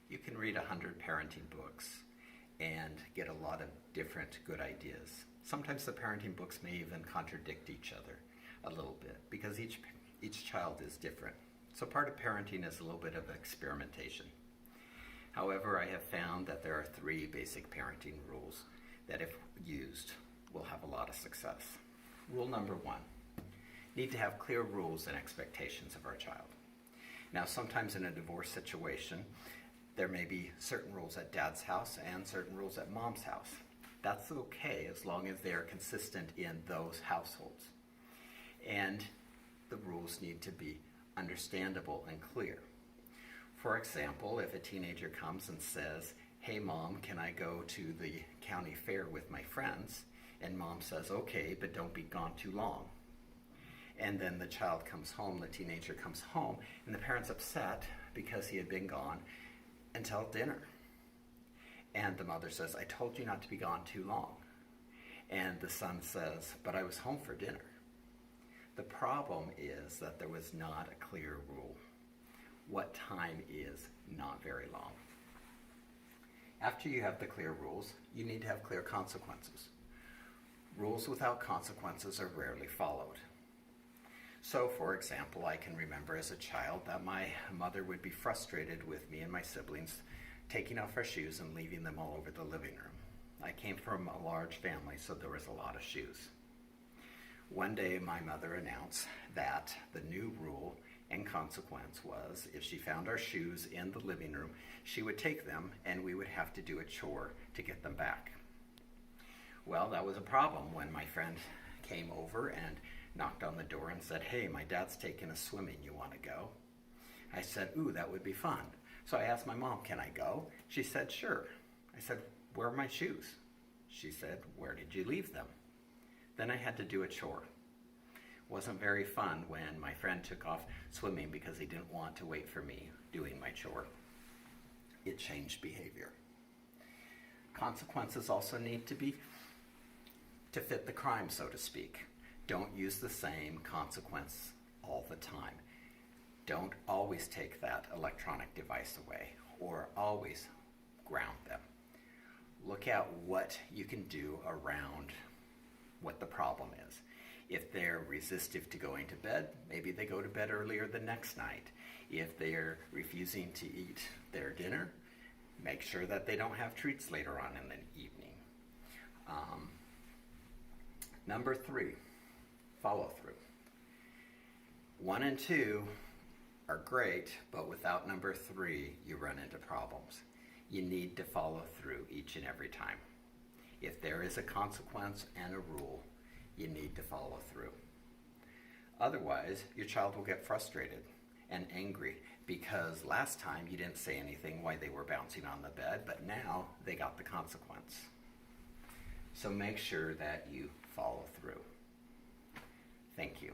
You can read 100 parenting books and get a lot of different good ideas. Sometimes the parenting books may even contradict each other a little bit because each child is different. So part of parenting is a little bit of experimentation. However, I have found that there are 3 basic parenting rules that if used will have a lot of success. Rule number 1, need to have clear rules and expectations of our child. Now, sometimes in a divorce situation, there may be certain rules at dad's house and certain rules at mom's house. That's okay as long as they are consistent in those households. And the rules need to be understandable and clear. For example, if a teenager comes and says, "Hey mom, can I go to the county fair with my friends?" And mom says, "Okay, but don't be gone too long." And then the child comes home, the teenager comes home, and the parent's upset because he had been gone until dinner. And the mother says, "I told you not to be gone too long." And the son says, "But I was home for dinner." The problem is that there was not a clear rule. What time is not very long. After you have the clear rules, you need to have clear consequences. Rules without consequences are rarely followed. So, for example, I can remember as a child that my mother would be frustrated with me and my siblings taking off our shoes and leaving them all over the living room. I came from a large family, so there was a lot of shoes. One day, my mother announced that the new rule and consequence was if she found our shoes in the living room, she would take them and we would have to do a chore to get them back. Well, that was a problem when my friend came over and knocked on the door and said, "Hey, my dad's taking us swimming, you want to go?" I said, "Ooh, that would be fun." So I asked my mom, "Can I go?" She said, "Sure." I said, "Where are my shoes?" She said, "Where did you leave them?" Then I had to do a chore. Wasn't very fun when my friend took off swimming because he didn't want to wait for me doing my chore. It changed behavior. Consequences also need to fit the crime, so to speak. Don't use the same consequence all the time. Don't always take that electronic device away or always ground them. Look at what you can do around what the problem is. If they're resistive to going to bed, maybe they go to bed earlier the next night. If they're refusing to eat their dinner, make sure that they don't have treats later on in the evening. Number 3, follow through. 1 and 2 are great, but without number 3, you run into problems. You need to follow through each and every time. If there is a consequence and a rule, you need to follow through. Otherwise, your child will get frustrated and angry because last time you didn't say anything while they were bouncing on the bed, but now they got the consequence. So make sure that you follow through. Thank you.